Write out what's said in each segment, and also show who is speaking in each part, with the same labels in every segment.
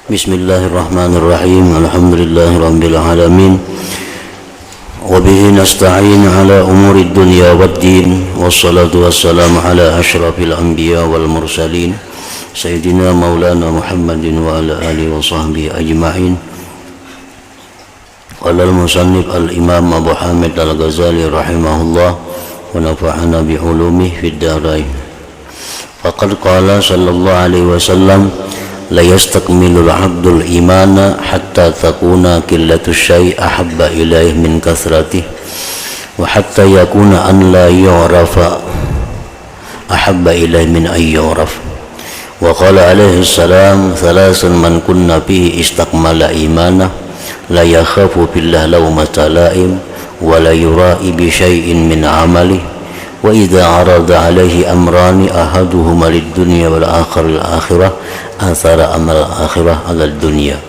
Speaker 1: Bismillahirrahmanirrahim. Alhamdulillahirabbil alamin. Wa bihi nasta'in ala umuri dunya waddin. Wassalatu wassalamu ala asyrafil anbiya wal mursalin sayyidina maulana Muhammadin wa ala alihi wa sahbihi ajma'in. Qala al-musannif al-imam Abu Hamid al-Ghazali rahimahullah wa nafa'ana bi ulumihi fid dharain. Faqad qala sallallahu alaihi wasallam la yastakmilul abdul imana hatta takuna qillatu syai' ahabba ilaih min kasratih wa hatta yakuna an la yu'rafa ahabba ilaih min ay yu'raf. Wa qala alaihi salam thalathun man kunna fihi istakmala imana la yakhafu billah lawmata la'im wa la yura'i bi syai'in min amalihi wa idza arada alaihi amrani ahaduhuma lid dunya wal akhirah athara amal akhirah ala dunya.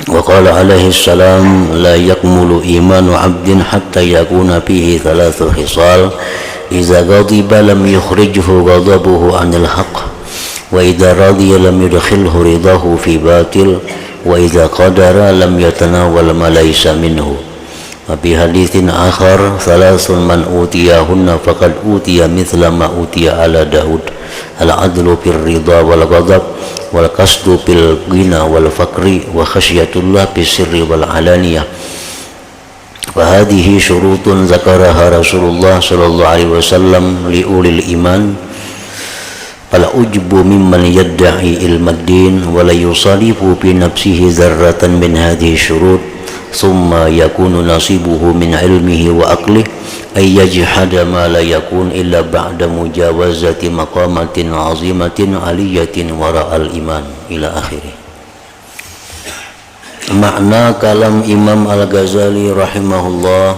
Speaker 1: Wa qala alaihi salam la yakmulu imanu abdin hatta yakuna fihi thalathu khisal idza ghadiba lam yukhrijhu ghadabuhu anil haqq wa idza radiya lam yudkhilhu ridahu fi batil wa idza qadara lam yatanawwal ma laysa minhu. Wa bi haditsin akhar thalathun man utiyahunna faqad utiya mithla ma utiya ala Daud al-adlu fil ridha wal ghadab wal qasdu fil ghina wal faqri wa khasyatullah bis sirri wal alaniyah. Wa hadhihi syurutun zakaraha Rasulullah sallallahu alaihi wasallam li ulil iman fala ujbu mimman yadda'i ilmad din wa la yusalifu bi nafsihi dzarratan min hadhihi syurut thumma yakunu nasibuhu min ilmihi wa aqlihi ay yajhada ma la yakun illa ba'da mujawazati maqamatin azimatin aliyatin wara'al iman ila akhirih. Makna kalam Imam Al-Ghazali rahimahullah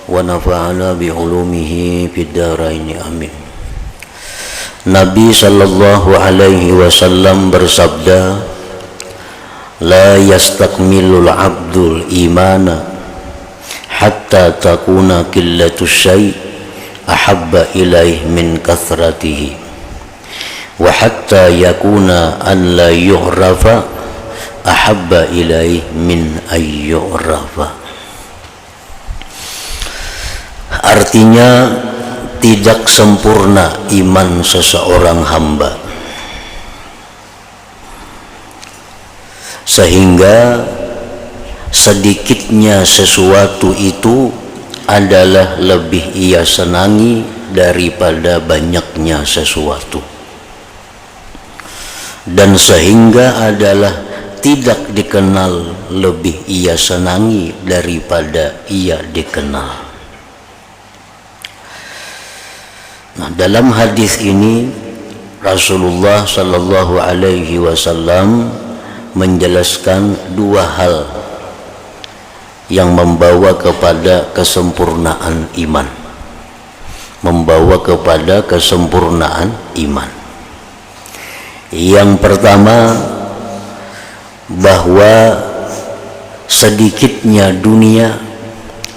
Speaker 1: wa nafa'ana bi ulumihi fid dharain amin. Nabi sallallahu alaihi wasallam bersabda, la yastakmilul abdul imana hatta takuna qillatu syai' ahabba ilaih min kathratihi wa hatta yakuna an la yu'rafa ahabba ilaih min ay yu'rafa. Artinya, tidak sempurna iman seseorang hamba sehingga sedikitnya sesuatu itu adalah lebih ia senangi daripada banyaknya sesuatu, dan sehingga adalah tidak dikenal lebih ia senangi daripada ia dikenal. Nah, dalam hadis ini Rasulullah sallallahu alaihi wasallam menjelaskan dua hal yang membawa kepada kesempurnaan iman. Membawa kepada kesempurnaan iman. Yang pertama, bahwa sedikitnya dunia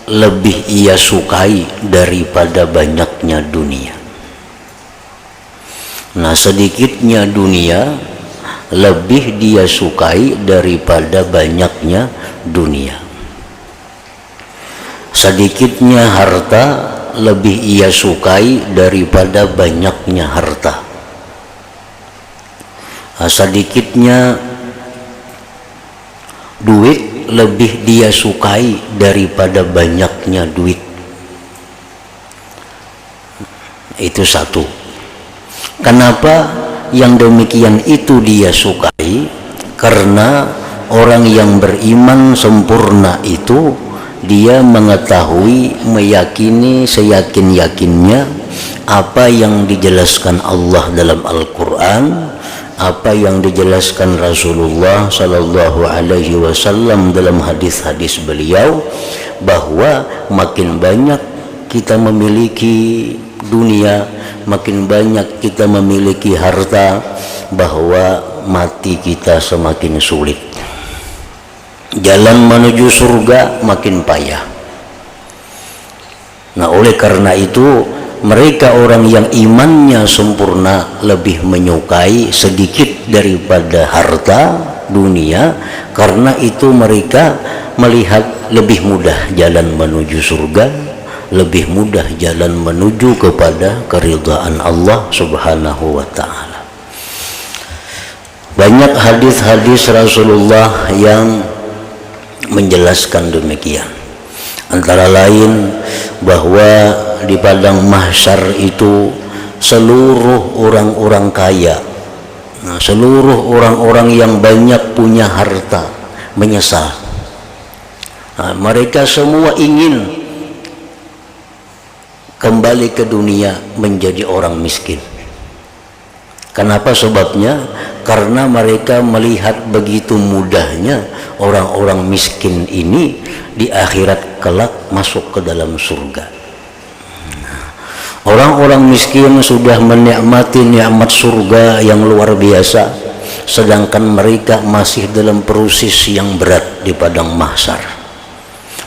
Speaker 1: lebih ia sukai daripada banyaknya dunia. Nah, sedikitnya dunia lebih dia sukai daripada banyaknya dunia. Sedikitnya harta lebih ia sukai daripada banyaknya harta. Sedikitnya duit lebih dia sukai daripada banyaknya duit. Itu satu. Kenapa yang demikian itu dia sukai? Karena orang yang beriman sempurna itu dia mengetahui, meyakini seyakin-yakinnya apa yang dijelaskan Allah dalam Al-Quran, apa yang dijelaskan Rasulullah sallallahu alaihi wasallam dalam hadis-hadis beliau, bahwa makin banyak kita memiliki dunia, makin banyak kita memiliki harta, bahwa mati kita semakin sulit. Jalan menuju surga makin payah. Nah, oleh karena itu mereka orang yang imannya sempurna lebih menyukai sedikit daripada harta dunia, karena itu mereka melihat lebih mudah jalan menuju surga, lebih mudah jalan menuju kepada keridhaan Allah Subhanahu wa ta'ala. Banyak hadis-hadis Rasulullah yang menjelaskan demikian. Antara lain bahwa di padang mahsyar itu seluruh orang-orang kaya, seluruh orang-orang yang banyak punya harta menyesal. Mereka semua ingin kembali ke dunia menjadi orang miskin. Kenapa sebabnya? Karena mereka melihat begitu mudahnya orang-orang miskin ini di akhirat kelak masuk ke dalam surga. Orang-orang miskin sudah menikmati nikmat surga yang luar biasa, sedangkan mereka masih dalam proses yang berat di padang mahsyar,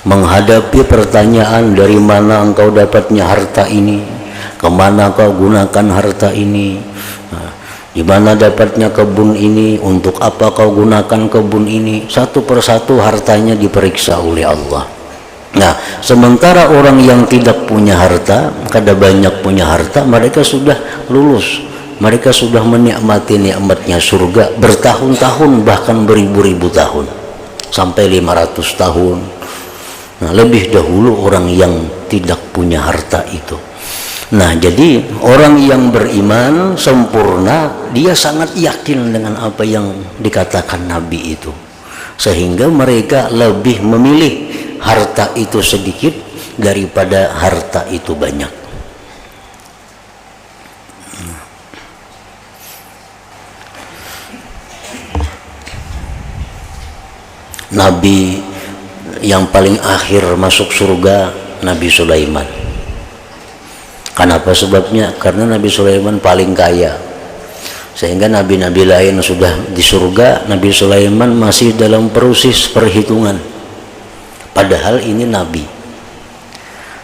Speaker 1: menghadapi pertanyaan, dari mana engkau dapatnya harta ini, kemana kau gunakan harta ini, di mana dapatnya kebun ini, untuk apa kau gunakan kebun ini. Satu persatu hartanya diperiksa oleh Allah. Nah, sementara orang yang tidak punya harta, kada banyak punya harta, mereka sudah lulus, mereka sudah menikmati nikmatnya surga bertahun-tahun, bahkan beribu-ribu tahun, sampai 500 tahun. Nah, lebih dahulu orang yang tidak punya harta itu. Nah, jadi orang yang beriman sempurna, dia sangat yakin dengan apa yang dikatakan Nabi itu, sehingga mereka lebih memilih harta itu sedikit daripada harta itu banyak. Nabi yang paling akhir masuk surga, Nabi Sulaiman. Kenapa sebabnya? Karena Nabi Sulaiman paling kaya, sehingga nabi-nabi lain sudah di surga, Nabi Sulaiman masih dalam proses perhitungan. Padahal ini Nabi.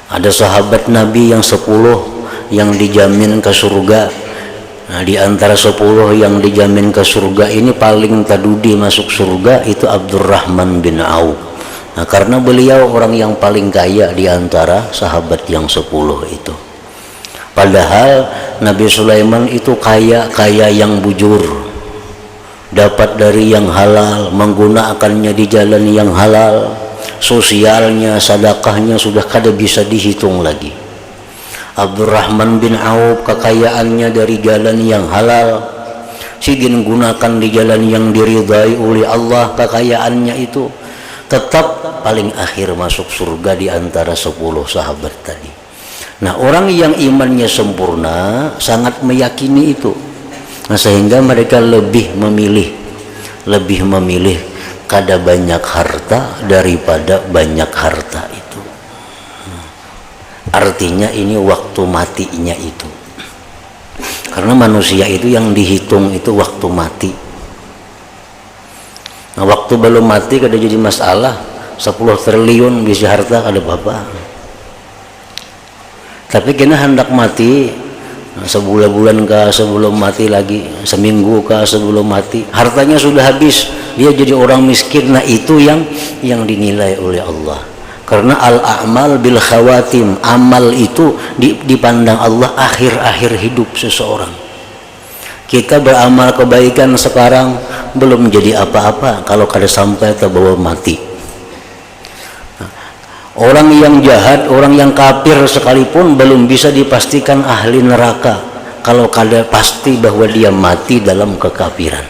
Speaker 1: Ada sahabat Nabi yang 10 yang dijamin ke surga. Nah, di antara 10 yang dijamin ke surga ini paling tadudi masuk surga itu Abdurrahman bin Auf. Nah, karena beliau orang yang paling kaya di antara sahabat yang 10 itu. Padahal Nabi Sulaiman itu kaya yang bujur, dapat dari yang halal, menggunakannya di jalan yang halal, sosialnya, sedekahnya sudah kada bisa dihitung lagi. Abdurrahman bin Auf kekayaannya dari jalan yang halal, sigin gunakan di jalan yang diridai oleh Allah, kekayaannya itu tetap paling akhir masuk surga di antara 10 sahabat tadi. Nah, orang yang imannya sempurna sangat meyakini itu. Nah, sehingga mereka lebih memilih kada banyak harta daripada banyak harta itu. Artinya ini waktu matinya itu. Karena manusia itu yang dihitung itu waktu mati. Nah, waktu belum mati kada jadi masalah. 10 triliun bisa harta kada apa-apa. Tapi kena hendak mati, sebulan-bulan kah sebelum mati lagi, seminggu kah sebelum mati, hartanya sudah habis, dia jadi orang miskin. Nah, itu yang dinilai oleh Allah. Karena al-a'mal bil khawatim, amal itu dipandang Allah akhir-akhir hidup seseorang. Kita beramal kebaikan sekarang belum jadi apa-apa kalau kada sampai terbawa mati. Orang yang jahat, orang yang kafir sekalipun belum bisa dipastikan ahli neraka kalau kada pasti bahwa dia mati dalam kekafiran.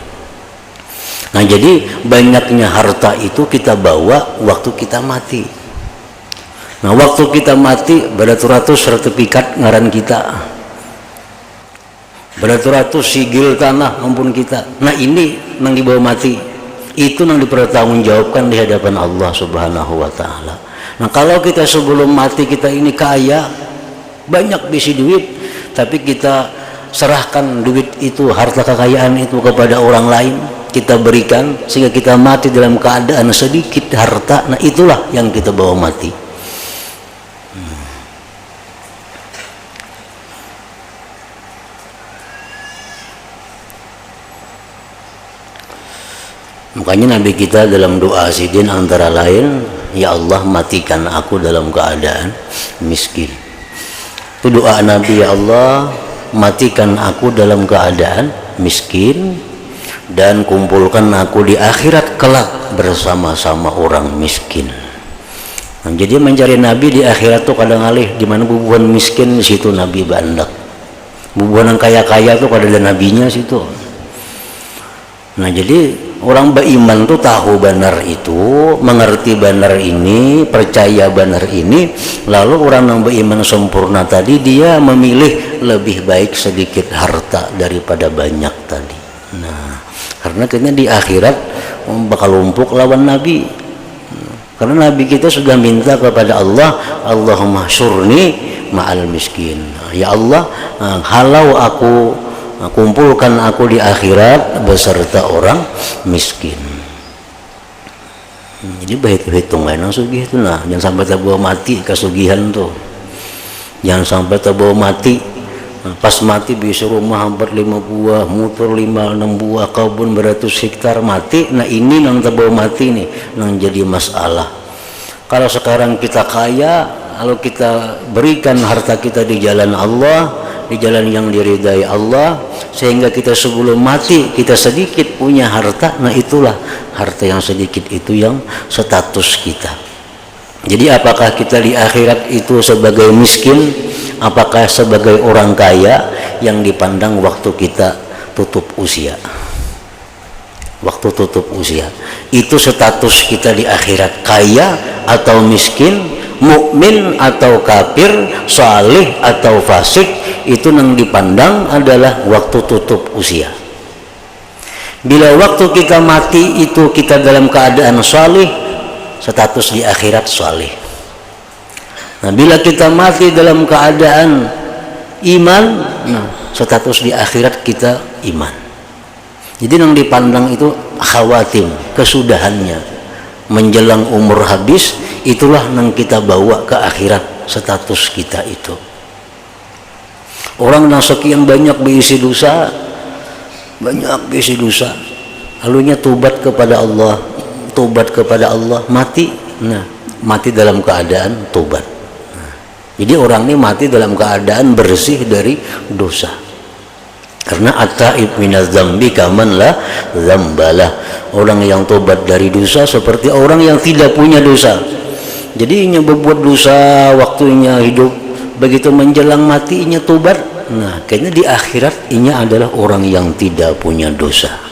Speaker 1: Nah, jadi banyaknya harta itu kita bawa waktu kita mati. Nah, waktu kita mati beratus-ratus sertifikat ngaran kita, beratus-ratus sigil tanah ampun kita. Nah, ini nang dibawa mati, itu nang dipertanggungjawabkan di hadapan Allah Subhanahu wa ta'ala. Nah, kalau kita sebelum mati kita ini kaya, banyak bisi duit, tapi kita serahkan duit itu, harta kekayaan itu kepada orang lain, kita berikan sehingga kita mati dalam keadaan sedikit harta. Nah, itulah yang kita bawa mati. Makanya Nabi kita dalam doa sidin antara lain, ya Allah matikan aku dalam keadaan miskin. Itu doa Nabi, ya Allah matikan aku dalam keadaan miskin dan kumpulkan aku di akhirat kelak bersama-sama orang miskin. Nah, jadi mencari Nabi di akhirat tuh kadang alih di mana bubuhan miskin, di situ Nabi bandak. Bubuhan yang kaya-kaya tuh kada ada nabinya situ. Nah, jadi orang beriman tuh tahu benar itu, mengerti benar ini, percaya benar ini, lalu orang yang beriman sempurna tadi dia memilih lebih baik sedikit harta daripada banyak tadi. Nah, karena kayaknya di akhirat bakal lumpuk lawan Nabi. Karena Nabi kita sudah minta kepada Allah, Allahumma syurni ma'al miskin. Ya Allah, halau aku, kumpulkan aku di akhirat beserta orang miskin. Jadi hitung enak sugih itu, nah jangan sampai terbawa mati kesugihan tuh. Jangan sampai terbawa mati. Pas mati bisa rumah hampir 5 buah, motor 5-6 buah, kebun beratus hektar mati. Nah ini yang terbawa mati nih, yang jadi masalah. Kalau sekarang kita kaya, kalau kita berikan harta kita di jalan Allah, di jalan yang diridai Allah, sehingga kita sebelum mati kita sedikit punya harta, nah itulah harta yang sedikit itu yang status kita. Jadi apakah kita di akhirat itu sebagai miskin, apakah sebagai orang kaya yang dipandang waktu kita tutup usia? Waktu tutup usia itu status kita di akhirat, kaya atau miskin, mukmin atau kafir, salih atau fasik, itu yang dipandang adalah waktu tutup usia. Bila waktu kita mati itu kita dalam keadaan salih, status di akhirat salih. Nah, bila kita mati dalam keadaan iman, nah status di akhirat kita iman. Jadi yang dipandang itu khawatim, kesudahannya, menjelang umur habis, itulah yang kita bawa ke akhirat status kita itu. Orang yang sekian banyak berisi dosa, lalunya tobat kepada Allah, mati, nah mati dalam keadaan tobat. Nah, jadi orang ini mati dalam keadaan bersih dari dosa. Karena at-taib minaz dzambi kaman la dzambalah. Orang yang tobat dari dosa seperti orang yang tidak punya dosa. Jadi inya berbuat dosa waktunya hidup, begitu menjelang mati inya tobat. Nah, kayaknya di akhirat inya adalah orang yang tidak punya dosa.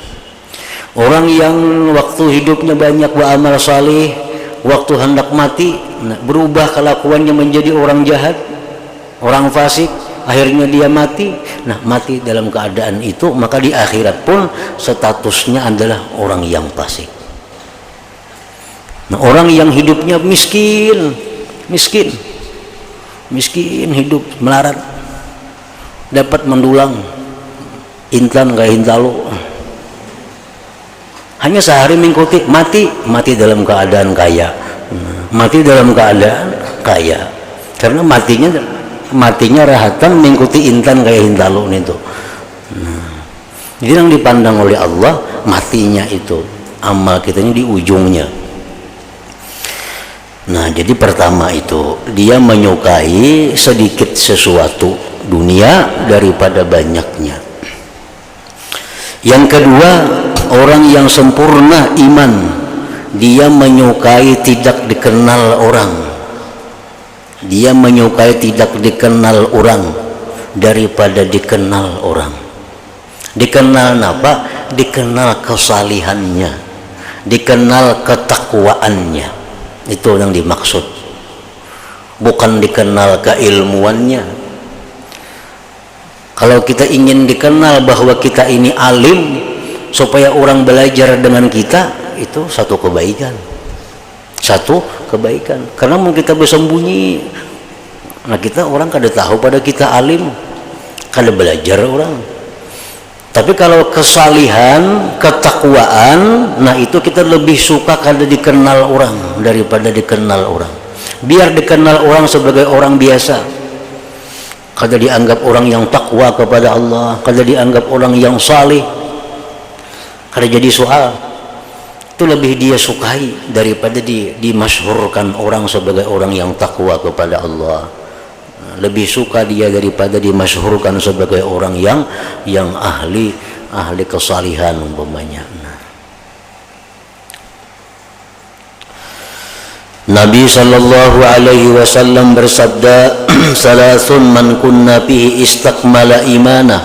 Speaker 1: Orang yang waktu hidupnya banyak beramal saleh, waktu hendak mati, nah, berubah kelakuannya menjadi orang jahat, orang fasik, akhirnya dia mati. Nah, mati dalam keadaan itu, maka di akhirat pun statusnya adalah orang yang fasik. Nah, orang yang hidupnya miskin hidup melarat, dapat mendulang intan gak hintalo, hanya sehari mengikuti, mati dalam keadaan kaya, karena matinya rahatan mengikuti intan kayak hintalo itu. Nah, jadi yang dipandang oleh Allah matinya itu, amal kita ini di ujungnya. Nah, jadi pertama itu dia menyukai sedikit sesuatu dunia daripada banyaknya. Yang kedua, orang yang sempurna iman, dia menyukai tidak dikenal orang. Dia menyukai tidak dikenal orang daripada dikenal orang. Dikenal apa? Dikenal kesalihannya, dikenal ketakwaannya. Itu yang dimaksud, bukan dikenal keilmuannya. Kalau kita ingin dikenal bahwa kita ini alim, supaya orang belajar dengan kita, itu satu kebaikan. Karena mau kita bersembunyi, nah kita orang kada tahu pada kita alim, kada belajar orang. Tapi kalau kesalihan, ketakwaan, nah itu kita lebih suka kada dikenal orang daripada dikenal orang. Biar dikenal orang sebagai orang biasa, kada dianggap orang yang takwa kepada Allah, kada dianggap orang yang salih, kada jadi soal. itu lebih dia sukai daripada dimasyhurkan orang sebagai orang yang takwa kepada Allah. Lebih suka dia daripada dimasyhurkan sebagai orang yang ahli kesalihan umpamanya. Nabi sallallahu alaihi wasallam bersabda, "Salasun man kunna fihi istakmala imanah,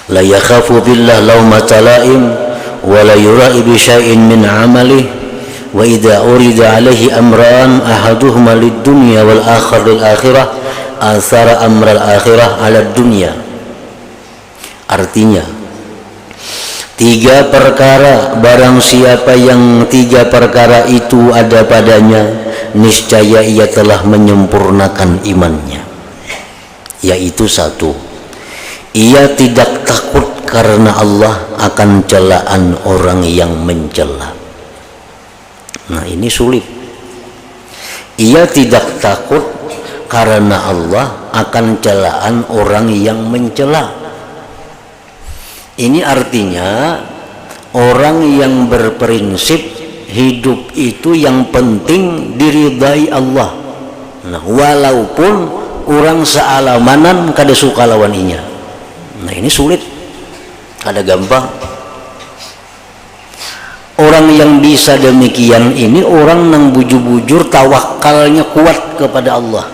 Speaker 1: la yakhafu billah laumata laim, wa la yura'i bi syai'in min 'amalihi, wa idza urida alaihi amran ahaduhuma lid-dunya wal akhar lil akhirah, athara amral akhirah 'ala dunya." Artinya, 3 perkara, barang siapa yang 3 perkara itu ada padanya, niscaya ia telah menyempurnakan imannya. Yaitu 1, ia tidak takut karena Allah akan celaan orang yang mencela. Nah, ini sulit. Ia tidak takut karena Allah akan celaan orang yang mencela. Ini artinya orang yang berprinsip hidup itu yang penting diridai Allah. Nah, walaupun orang sealamanan kada suka lawan inya. Nah, ini sulit, kada gampang. Orang yang bisa demikian ini orang yang bujur-bujur tawakalnya kuat kepada Allah.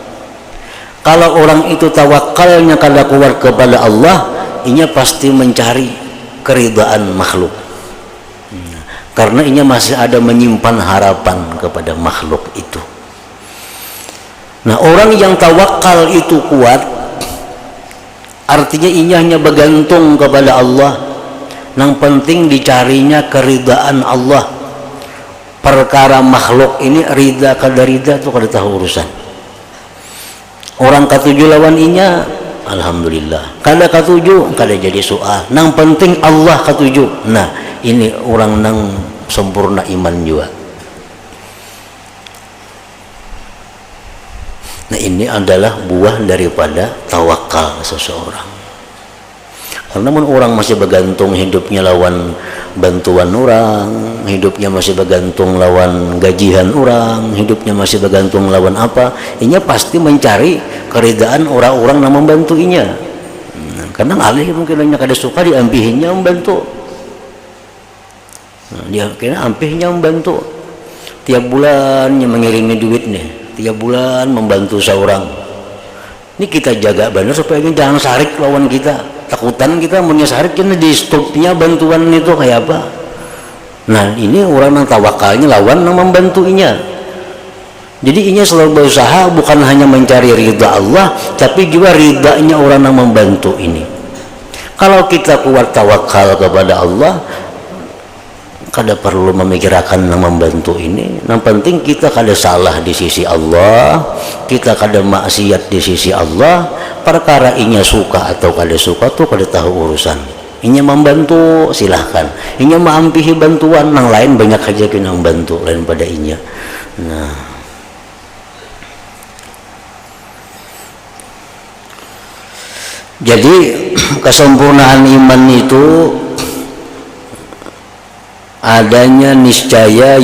Speaker 1: Kalau orang itu tawakalnya kada kuat kepada Allah, inya pasti mencari keridaan makhluk, karena inya masih ada menyimpan harapan kepada makhluk itu. Nah, orang yang tawakal itu kuat, artinya inya hanya bergantung kepada Allah. Yang penting dicarinya keridaan Allah. Perkara makhluk ini rida kada rida tuh kada tahu urusan. Orang katuju lawan inya, alhamdulillah. Kada katuju, kada jadi soal. Nang penting Allah katuju. Nah, ini orang nang sempurna iman juga. Nah, ini adalah buah daripada tawakal seseorang. Karena orang masih bergantung hidupnya lawan bantuan orang, hidupnya masih bergantung lawan gajian orang, hidupnya masih bergantung lawan apa, inya pasti mencari keridaan orang-orang yang membantu inya. Karena alih mungkin hanya kada suka diampihinya membantu. Dia kira ampihnya membantu. Tiap bulannya mengirimi duit nih, tiap bulan membantu seorang. Ini kita jaga benar supaya jangan sarik lawan kita. Takutan kita punya sarik kena di stopnya bantuan itu kayak apa. Nah, ini orang yang tawakalnya lawan yang membantuinya. Jadi inya selalu berusaha bukan hanya mencari ridha Allah, tapi juga ridhanya orang yang membantu ini. Kalau kita kuat tawakal kepada Allah, kada perlu memikirkan yang membantu ini. Yang penting kita kada salah di sisi Allah, kita kada maksiat di sisi Allah. Perkara inya suka atau kada suka tuh kada tahu urusan. Inya membantu silahkan, inya mengampihi bantuan, yang lain banyak aja yang membantu lain pada inya. Nah, jadi kesempurnaan iman itu adanya niscaya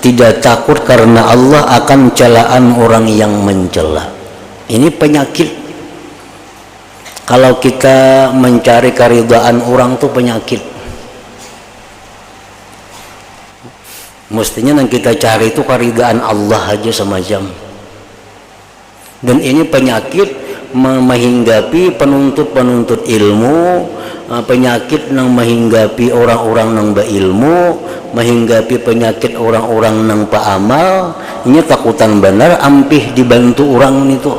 Speaker 1: tidak takut karena Allah akan celaan orang yang mencela. Ini penyakit. Kalau kita mencari keridaan orang tuh penyakit. Mestinya yang kita cari itu keridaan Allah aja semacam. Dan ini penyakit menghinggapi penuntut-penuntut ilmu, penyakit yang menghinggapi orang-orang yang berilmu, menghinggapi penyakit orang-orang yang paamal. Ini takutan benar ampih dibantu orang itu.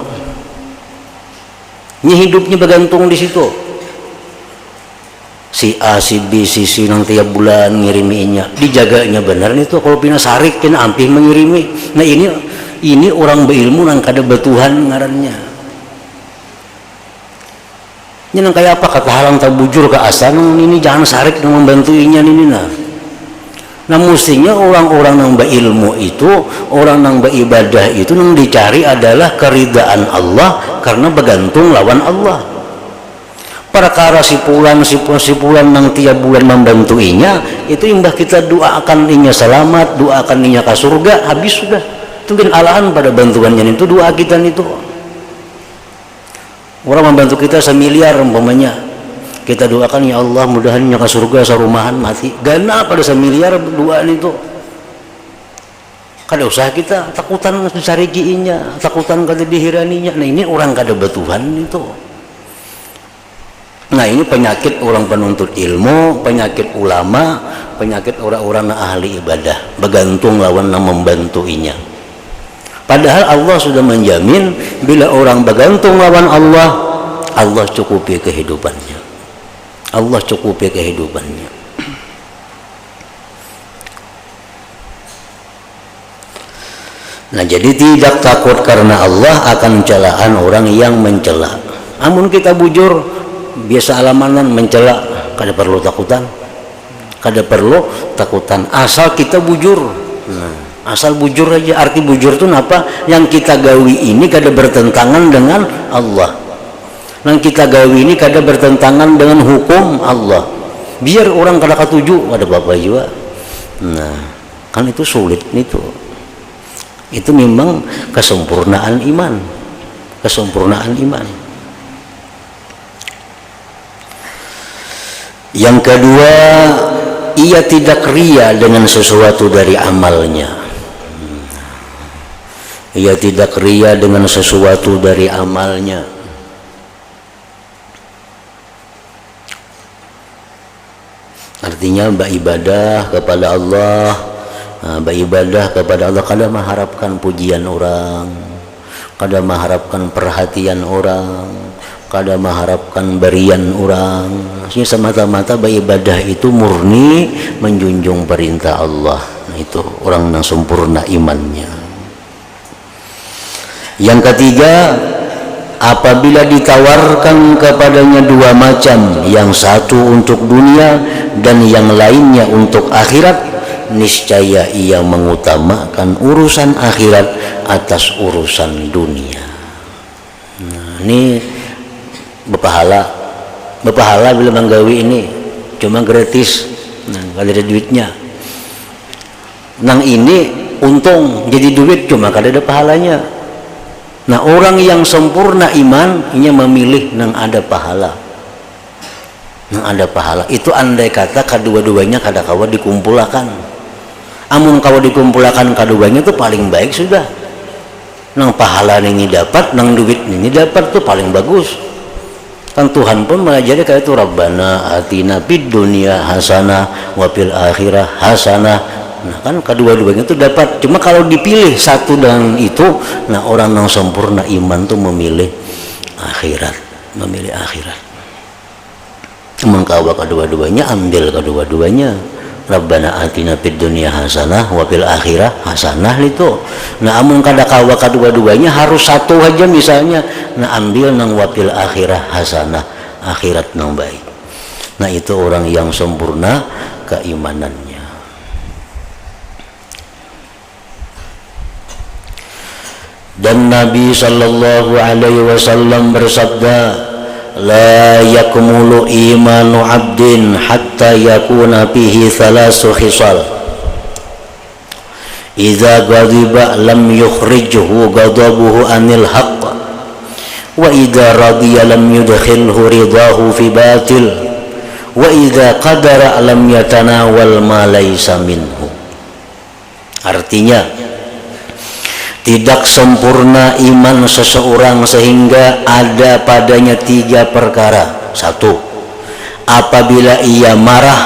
Speaker 1: Ini hidupnya bergantung di situ. Si A, si B, si C yang tiap bulan ngiriminya, dijaganya benar itu. Kalau pina sarik kena ampih mengirimi. Nah, ini orang berilmu yang kada betuhan ngarannya. Ini nang kayak apa kata halang terbujur ke asal ini jangan sarik yang membantuinya ini nah. Nah, mestinya orang-orang yang berilmu itu, orang yang beribadah itu yang dicari adalah keridaan Allah karena bergantung lawan Allah. perkara sipulan nang tiap bulan membantuinya itu imbah kita doakan inya selamat, doakan inya ke surga, habis sudah mungkin alahan pada bantuannya itu doa kita itu. Orang membantu kita 1 miliar umpamanya, kita doakan ya Allah mudahan inya ke surga sarumahan mati, gana pada 1 miliar doaan itu. Kada usah kita takutan dicari giinya, takutan kada dihiraninya. Nah ini orang kada batuhan itu. Nah ini penyakit orang penuntut ilmu, penyakit ulama, penyakit orang-orang ahli ibadah, bergantung lawan yang membantuinya. Padahal Allah sudah menjamin bila orang bergantung lawan Allah, Allah cukupi kehidupannya. Allah cukupi kehidupannya. Nah jadi tidak takut karena Allah akan celaan orang yang mencela. Amun kita bujur biasa alamanan mencela, kada perlu takutan, kada perlu takutan asal kita bujur. Nah, asal bujur aja. Arti bujur itu apa? Yang kita gawi ini kada bertentangan dengan Allah, yang kita gawi ini kada bertentangan dengan hukum Allah, biar orang kada katuju ada apa-apa juga. Nah kan itu sulit itu memang kesempurnaan iman, kesempurnaan iman. Yang kedua, ia tidak ria dengan sesuatu dari amalnya. Ia tidak ria dengan sesuatu dari amalnya. Artinya beribadah kepada Allah, beribadah kepada Allah kada mengharapkan pujian orang, kada mengharapkan perhatian orang, kada mengharapkan berian orang. Maksudnya semata-mata beribadah itu murni menjunjung perintah Allah. Nah, itu orang yang sempurna imannya. Yang ketiga, apabila ditawarkan kepadanya 2 macam, yang satu untuk dunia dan yang lainnya untuk akhirat, niscaya ia mengutamakan urusan akhirat atas urusan dunia. Nah, ini berpahala bila menggawi ini cuma gratis, nah kada ada duitnya. Nang ini untung jadi duit cuma kada ada pahalanya. Nah orang yang sempurna iman ini memilih nang ada pahala, nang ada pahala itu andai kata kedua-duanya kada kawa dikumpulkan. Amun kawa dikumpulkan keduanya itu paling baik sudah. Nang pahala ini dapat, nang duit ini dapat tuh paling bagus. Kan Tuhan pun mengajari kayak itu, Rabbana atina fid dunya hasanah wa fil akhirah hasanah. Nah kan kedua-duanya itu dapat. Cuma kalau dipilih satu dan itu, nah orang yang sempurna iman tuh memilih akhirat, memilih akhirat. Mengkawa kedua-duanya, ambil kedua-duanya. Rabbana atina fid dunya hasanah wa fil akhirah hasanah itu. Nah amun kada kawa kedua-duanya harus satu aja misalnya, nah ambil nang wa fil akhirah hasanah, akhirat nang baik. Nah itu orang yang sempurna keimanannya. Dan Nabi sallallahu alaihi wasallam bersabda, la yakmulu imanu abdin hatta yakuna fihi thalasu khisal. Idza ghadiba lam yukhrijhu ghadabuhu anil haqq, wa idza radiya lam yudkhilhu ridahu fi batil, wa idza qadara lam yatanawal ma laysa minhu. Artinya tidak sempurna iman seseorang sehingga ada padanya 3 perkara. 1. Apabila ia marah,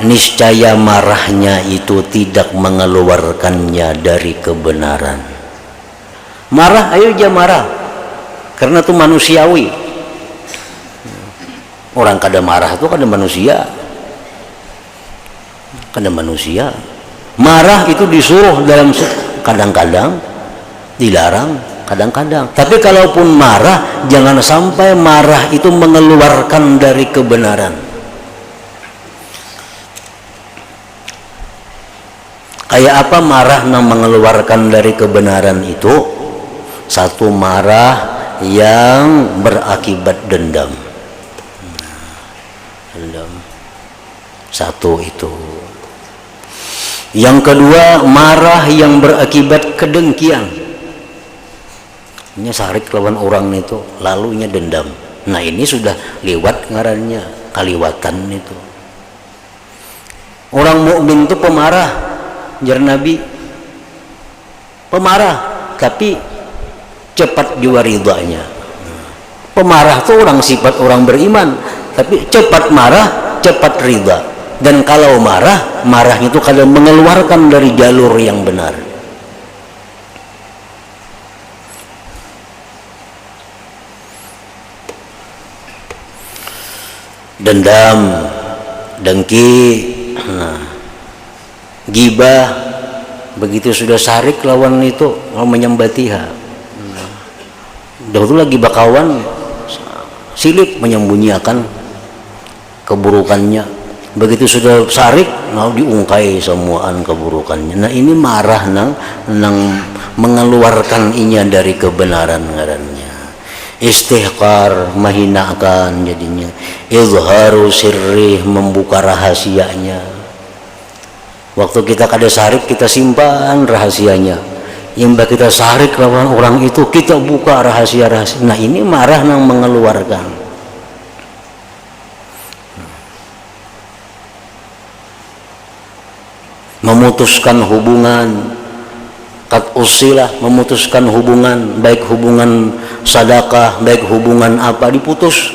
Speaker 1: niscaya marahnya itu tidak mengeluarkannya dari kebenaran. Marah, ayo aja marah, karena itu manusiawi. Orang kada marah itu kada manusia, kada manusia. Marah itu disuruh dalam, kadang-kadang dilarang, kadang-kadang. Tapi kalaupun marah, jangan sampai marah itu mengeluarkan dari kebenaran. Kayak apa marah yang mengeluarkan dari kebenaran itu? 1, marah yang berakibat dendam. Satu itu. Yang kedua, marah yang berakibat kedengkian. Ini sarik lawan orang itu, lalunya dendam. Nah ini sudah lewat ngarannya, kaliwatan itu. Orang mukmin itu pemarah, jar Nabi. Pemarah, tapi cepat juga ridhanya. Pemarah itu orang sifat orang beriman, tapi cepat marah, cepat ridha. Dan kalau marah, marahnya itu kadang mengeluarkan dari jalur yang benar. Dendam, dengki, gibah, begitu sudah sarik lawan itu mau menyembatiha. Dahulu lagi bakawan, silip menyembunyikan keburukannya. Begitu sudah sarik, mau diungkai semuaan keburukannya. Nah ini marah nang mengeluarkan inya dari kebenaran ngarannya. Istihqar, menghinakan jadinya. Izharu sirrih, membuka rahasianya. Waktu kita kada sarik, kita simpan rahasianya. Yang kita sarik lawan orang itu, kita buka rahasia-rahasia. Nah ini marah nang mengeluarkan. Memutuskan hubungan, kat usilah, memutuskan hubungan, baik hubungan sedekah, baik hubungan apa, diputus.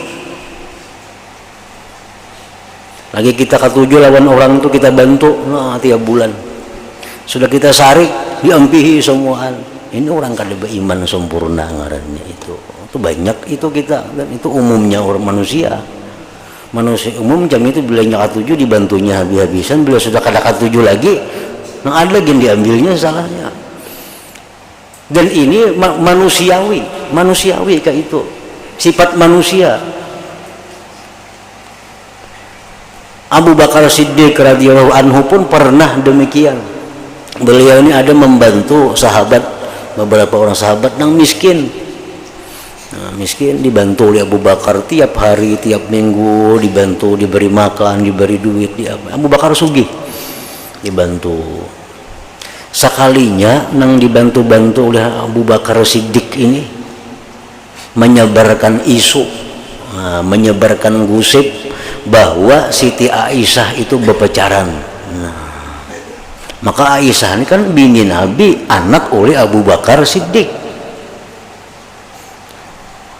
Speaker 1: Lagi kita ketujuh lawan orang itu, kita bantu, nah tiap bulan sudah kita sarik, diampihi semuaan. Ini orang kada beriman sempurna ngarannya itu banyak itu kita, dan itu umumnya orang manusia umum jam itu bila nyakat tujuh dibantunya habis-habisan, bila sudah kadakat tujuh lagi nah ada lagi yang diambilnya salahnya. Dan ini manusiawi kayak itu, sifat manusia. Abu Bakar Siddiq radhiyallahu anhu pun pernah demikian. Beliau ini ada membantu sahabat, beberapa orang sahabat yang miskin. Miskin dibantu oleh Abu Bakar tiap hari, tiap minggu dibantu, diberi makan, diberi duit. Abu Bakar sugih, dibantu. Sekalinya nang dibantu-bantu oleh Abu Bakar Siddiq ini menyebarkan isu, menyebarkan gosip bahwa Siti Aisyah itu berpacaran. Maka Aisyah ini kan bini Nabi, anak oleh Abu Bakar Siddiq.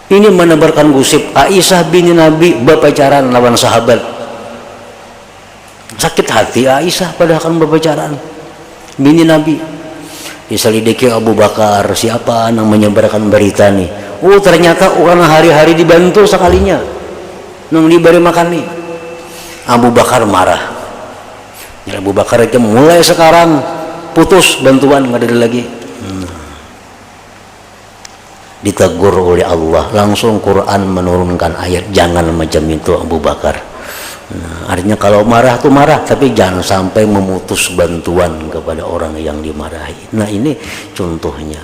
Speaker 1: Ini menebarkan gosip Aisyah bini Nabi berpacaran lawan sahabat. Sakit hati Aisyah padahal kan berpacaran bini Nabi. Diselidiki Abu Bakar, siapa yang menyebarkan berita nih? Oh ternyata orang hari-hari dibantu sekalinya nang diberi makan nih. Abu Bakar marah. Ya, Abu Bakar itu mulai sekarang putus bantuan, nggak ada lagi. Ditegur oleh Allah, langsung Quran menurunkan ayat jangan macam itu Abu Bakar. Artinya kalau marah tuh marah, tapi jangan sampai memutus bantuan kepada orang yang dimarahi. Nah ini contohnya.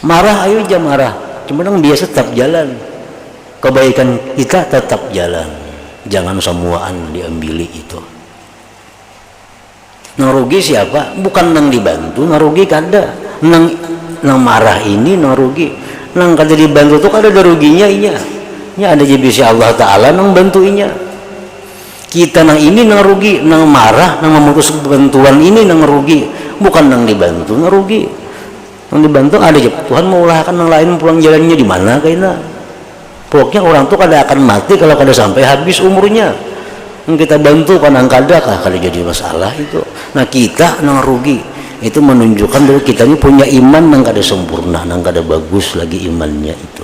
Speaker 1: Marah ayo aja marah, cuma biasa tetap jalan. Kebaikan kita tetap jalan, jangan semuaan diambili itu. Nang rugi siapa? Bukan nang dibantu, nang rugi kada. Nang marah ini nang rugi, nang kada dibantu tuh kada ada ruginya inya. Nya ada jebisi Allah Taala nang bantuinya. Kita nang ini nang rugi, nang marah, nang memutus bantuan ini nang rugi, bukan nang dibantu nang rugi. Nang dibantu ada aja Tuhan mau ulahkan nang lain pulang jalannya di mana kayaknya. Pokoknya orang tuh kada akan mati kalau kada sampai habis umurnya. Nang kita bantu kan nang kada jadi masalah itu. Nah kita nang rugi. Itu menunjukkan bahwa kita ini punya iman yang kada sempurna, yang kada bagus lagi imannya itu.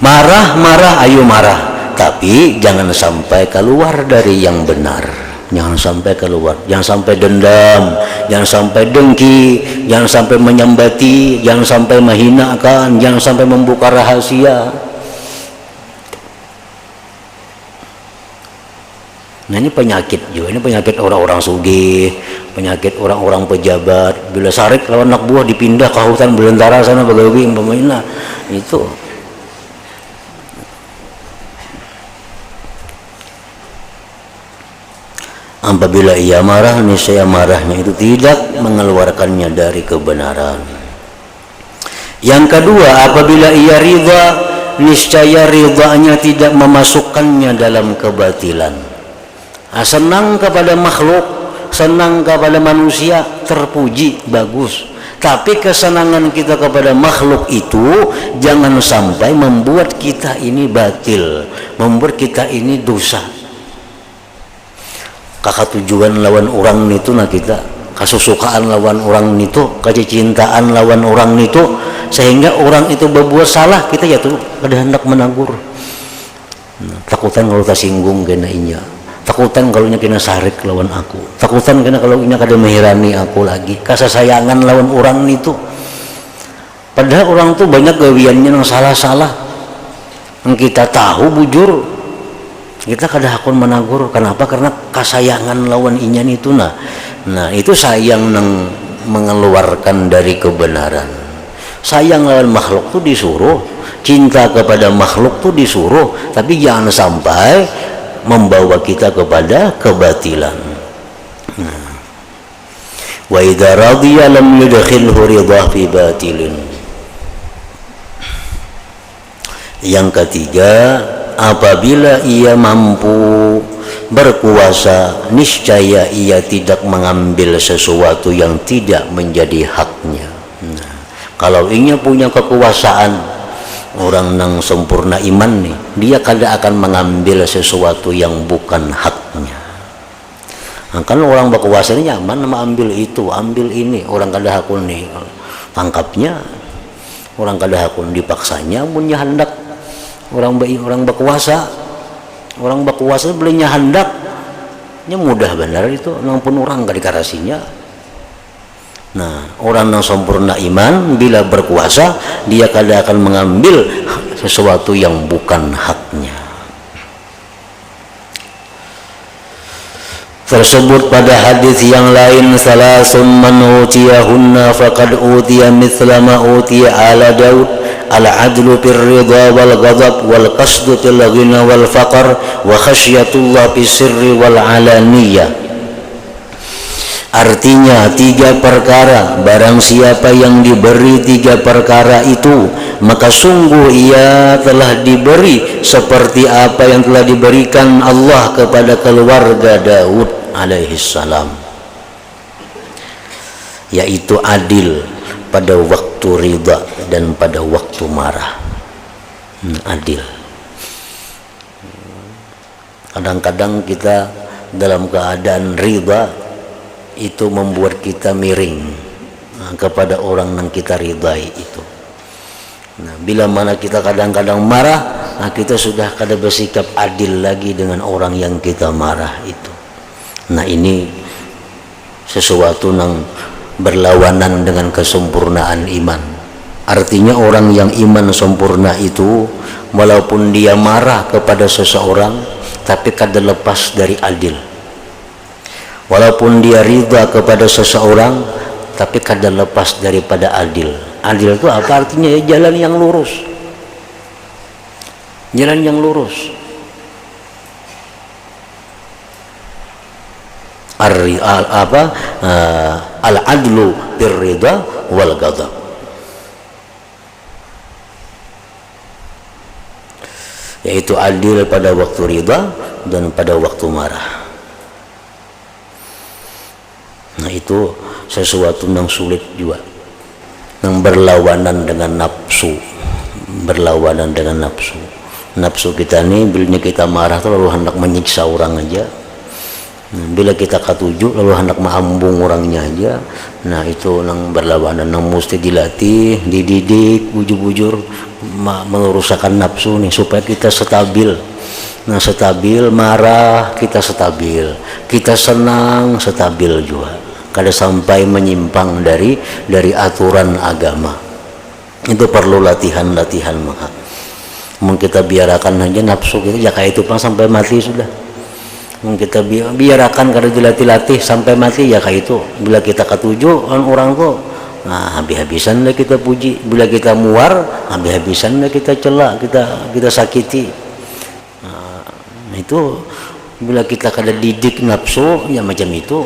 Speaker 1: Marah ayo marah, tapi jangan sampai keluar dari yang benar. Jangan sampai keluar, jangan sampai dendam, jangan sampai dengki, jangan sampai menyambati, jangan sampai menghinakan, jangan sampai membuka rahasia. Nah ini penyakit juga, ini penyakit orang-orang sugih, penyakit orang-orang pejabat. Bila sarik lawan anak buah dipindah ke hutan belantara sana bagawi umpamanya itu. Apabila ia marah, niscaya marahnya itu tidak mengeluarkannya dari kebenaran. Yang kedua, apabila ia ridha, niscaya ridhanya tidak memasukkannya dalam kebatilan. Senang kepada makhluk, senang kepada manusia, terpuji, bagus. Tapi kesenangan kita kepada makhluk itu jangan sampai membuat kita ini batil, membuat kita ini dosa. Kakak tujuan lawan orang itu nah kita, kasusukaan lawan orang itu, kecintaan lawan orang itu, sehingga orang itu berbuat salah, kita ya tuh kada hendak menegur. Takutan kalau tersinggung kena inya, takutan kalau kena sarik lawan aku, takutan kena kalau inya kada mehirani aku lagi, kasasayangan lawan orang itu. Padahal orang tuh banyak gawiannya yang salah-salah, yang kita tahu bujur, kita kada hakun menegur. Kenapa? Karena kasayangan lawan inya itu nah itu sayang nang mengeluarkan dari kebenaran. Sayang lawan makhluk tuh disuruh, cinta kepada makhluk tuh disuruh, tapi jangan sampai membawa kita kepada kebatilan. Wa idza radiya lam yudkhilhu ridha fi batilin. Yang ketiga, apabila ia mampu berkuasa, niscaya ia tidak mengambil sesuatu yang tidak menjadi haknya. Kalau ia punya kekuasaan, orang yang sempurna iman nih, dia kada akan mengambil sesuatu yang bukan haknya. Kan orang berkuasa ini nyaman ambil itu, ambil ini, orang kada hakun nih tangkapnya, orang kada hakun dipaksanya punya hendak. Orang berkuasa belinya hendaknya mudah benar itu, nampun orang gak dikarasinya. Nah, orang yang sempurna iman bila berkuasa, dia kada akan mengambil sesuatu yang bukan haknya. Tersebut pada hadis yang lain, salasun man utiyahunna faqad utiya mithla ma utiya ala Daud, al-adlu fir ridha wal ghadab wal qasdu fil ghina wal faqr wa khasyatullah fis sirri wal alaniyah. Artinya 3 perkara, barang siapa yang diberi 3 perkara itu, maka sungguh ia telah diberi seperti apa yang telah diberikan Allah kepada keluarga Daud alaihissalam, yaitu adil pada waktu ridha dan pada waktu marah. Adil. Kadang-kadang kita dalam keadaan ridha itu membuat kita miring kepada orang yang kita ridai itu. Bila mana kita kadang-kadang marah, kita sudah kada bersikap adil lagi dengan orang yang kita marah itu. Ini sesuatu yang berlawanan dengan kesempurnaan iman. Artinya orang yang iman sempurna itu, walaupun dia marah kepada seseorang, tapi kada lepas dari adil. Walaupun dia ridha kepada seseorang, tapi kada lepas daripada adil. Adil itu apa artinya? Ya, jalan yang lurus. Jalan yang lurus. Al-adlu bir ridha wal ghadab. Yaitu adil pada waktu ridha dan pada waktu marah. Itu sesuatu yang sulit juga, yang berlawanan dengan nafsu. Berlawanan dengan nafsu. Nafsu kita ini bila kita marah tuh lalu hendak menyiksa orang aja. Bila kita ketujuh lalu hendak mengambung orangnya aja. Itu yang berlawanan, yang mesti dilatih, dididik, bujur-bujur meluruskan nafsu nih supaya kita stabil. Stabil, marah kita stabil, kita senang stabil juga, kada sampai menyimpang dari aturan agama. Itu perlu latihan-latihan. Mungkin kita biarkan aja nafsu kita ya kayak itu sampai mati sudah. Mungkin kita biarkan kada dilatih-latih sampai mati ya kayak itu. Bila kita ketujuh orang tuh, habis-habisan lah kita puji. Bila kita muar, habis-habisan lah kita celak, kita sakiti. Itu Bila kita kada didik nafsu ya macam itu,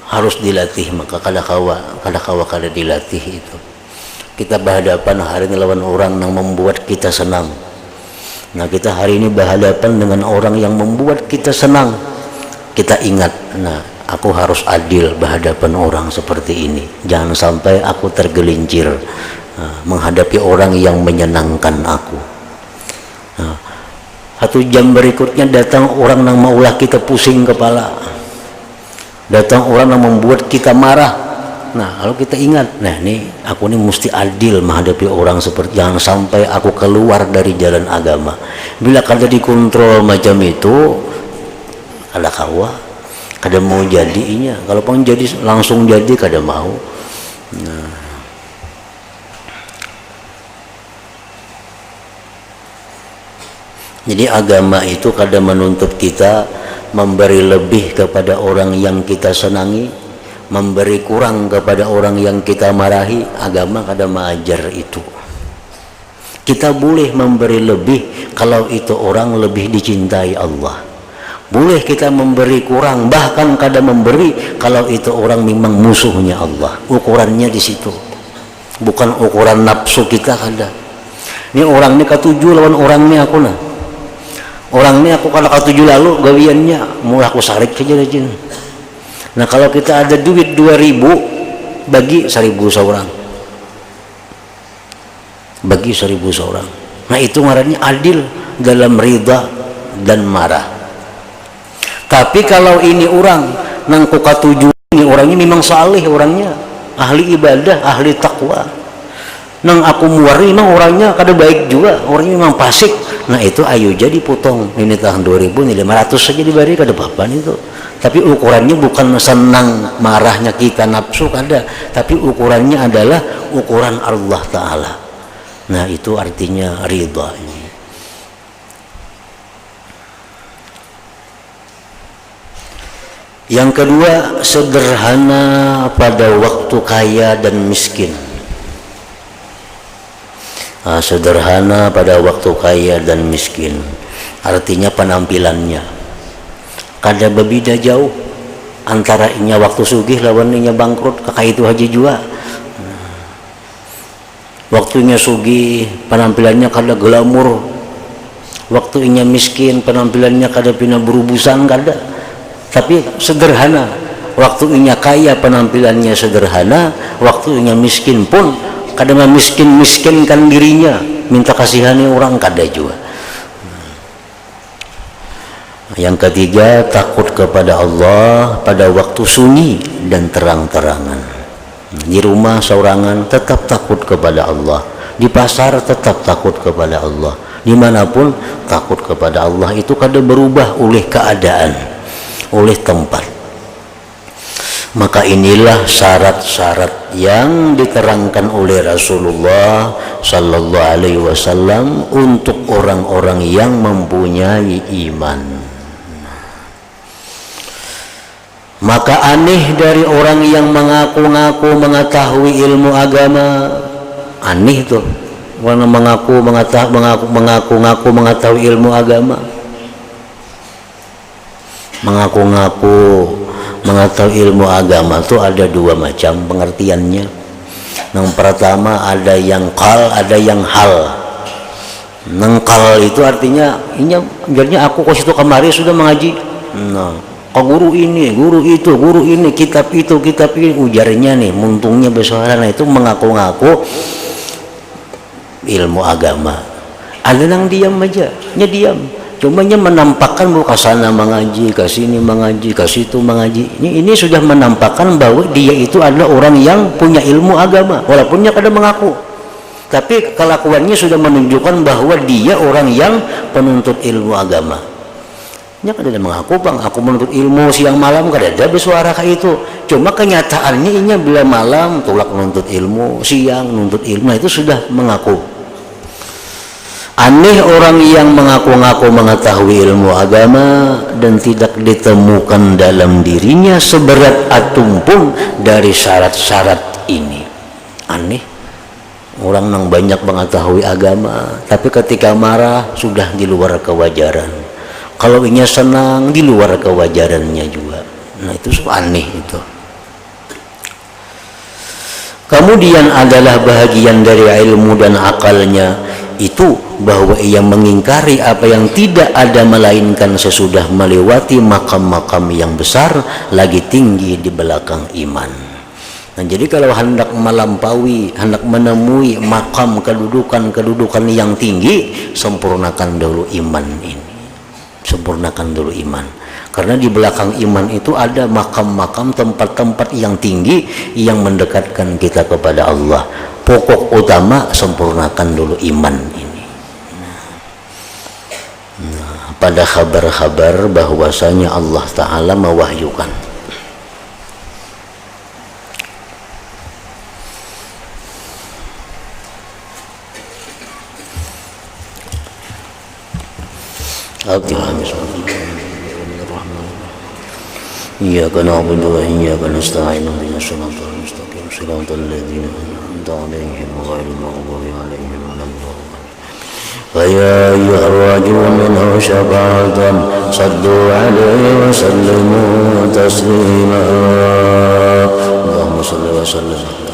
Speaker 1: harus dilatih. Maka kada kawa dilatih itu. Kita berhadapan hari ini lawan orang yang membuat kita senang. Nah, kita hari ini berhadapan dengan orang yang membuat kita senang. Kita ingat, nah, aku harus adil berhadapan orang seperti ini. Jangan sampai aku tergelincir menghadapi orang yang menyenangkan aku. Nah, 1 jam berikutnya datang orang yang maulah kita pusing kepala, datang orang yang membuat kita marah. Nah, kalau kita ingat, nah ini aku ini mesti adil menghadapi orang seperti, jangan sampai aku keluar dari jalan agama. Bila kada dikontrol macam itu, kada kawa, kada mau jadinya. Kalau pun jadi langsung jadi kada mau. Nah, jadi agama itu kada menuntut kita memberi lebih kepada orang yang kita senangi, memberi kurang kepada orang yang kita marahi. Agama kada mengajar itu. Kita boleh memberi lebih kalau itu orang lebih dicintai Allah. Boleh kita memberi kurang, bahkan kada memberi kalau itu orang memang musuhnya Allah. Ukurannya di situ, bukan ukuran nafsu kita. Kada ini orang ini katuju lawan orang ini aku nah. Orang ini aku kalau katuju lalu gawiannya mulai aku sarik saja rajin. Nah, kalau kita ada duit 2.000, bagi 1.000 seorang, bagi 1.000 seorang. Nah, itu ngarannya adil dalam ridha dan marah. Tapi kalau ini orang nang ku katuju, ini orangnya memang saleh, orangnya ahli ibadah, ahli takwa. Nang aku muari memang orangnya kada baik juga, orangnya memang fasik. Nah, itu ayo jadi potong ini tahun 2.000 ini 500 saja diberi, kada apa-apa itu. Tapi ukurannya bukan senang marahnya kita nafsu, kada, tapi ukurannya adalah ukuran Allah Ta'ala. Nah, itu artinya ridha ini. Yang kedua, sederhana pada waktu kaya dan miskin. Sederhana pada waktu kaya dan miskin, artinya penampilannya kada berbeda jauh antara inya waktu sugih lawan inya bangkrut. Kakak itu haji juga, waktunya sugih penampilannya kada glamur, waktu inya miskin penampilannya kada pina berubusan, kada, tapi sederhana. Waktu inya kaya penampilannya sederhana, waktu inya miskin pun kada miskin-miskinkan dirinya, minta kasihani orang, kada juga. Yang ketiga, takut kepada Allah pada waktu sunyi dan terang-terangan. Di rumah seorangan tetap takut kepada Allah, di pasar tetap takut kepada Allah, dimanapun takut kepada Allah. Itu kada berubah oleh keadaan, oleh tempat. Maka inilah syarat-syarat yang diterangkan oleh Rasulullah Sallallahu Alaihi Wasallam untuk orang-orang yang mempunyai iman. Maka aneh dari orang yang mengaku-ngaku mengetahui ilmu agama. Aneh tuh orang mengaku-ngaku mengetahui ilmu agama, mengaku-ngaku mengetahui ilmu agama itu ada dua macam pengertiannya. Yang pertama ada yang qal, ada yang hal. Nengkal itu artinya jadinya aku kos itu kemari sudah mengaji. Nah, ke guru ini, guru itu, guru ini, kitab itu, kitab ini, ujarnya nih, muntungnya bersuara. Nah, itu mengaku-ngaku ilmu agama. Ada yang diam aja, diam. Cumanya menampakkan bahwa kesana mengaji, ke sini mengaji, ke situ mengaji. Ini sudah menampakkan bahwa dia itu adalah orang yang punya ilmu agama, walaupun dia kadang mengaku. Tapi kelakuannya sudah menunjukkan bahwa dia orang yang penuntut ilmu agama. Dia kadang mengaku, bang, aku menuntut ilmu siang malam, kadang ada bersuara kayak itu. Cuma kenyataannya ini bila malam tulak menuntut ilmu, siang menuntut ilmu, nah itu sudah mengaku. Aneh orang yang mengaku-ngaku mengetahui ilmu agama dan tidak ditemukan dalam dirinya seberat atom pun dari syarat-syarat ini. Aneh orang yang banyak mengetahui agama, tapi ketika marah sudah di luar kewajaran. Kalau nya senang di luar kewajarannya juga. Nah itu aneh itu. Kemudian adalah bahagian dari ilmu dan akalnya itu bahwa ia mengingkari apa yang tidak ada melainkan sesudah melewati makam-makam yang besar lagi tinggi di belakang iman. Nah, jadi kalau hendak melampaui, hendak menemui makam kedudukan yang tinggi, sempurnakan dulu iman ini. Sempurnakan dulu iman. Karena di belakang iman itu ada makam-makam, tempat-tempat yang tinggi yang mendekatkan kita kepada Allah. Pokok utama sempurnakan dulu iman ini. Nah, pada kabar-kabar bahwasanya Allah Ta'ala mewahyukan Iyyaka na'budu wa iyyaka nasta'in ihdinas siratal mustaqim siratal ladzina an'amta 'alaihim ghairil maghdubi 'alaihim waladdallin. Ya ayyuhar rajulun minhu syafa'atan sallu 'alaihi wa sallimu taslima. Allahumma shalli wa sallim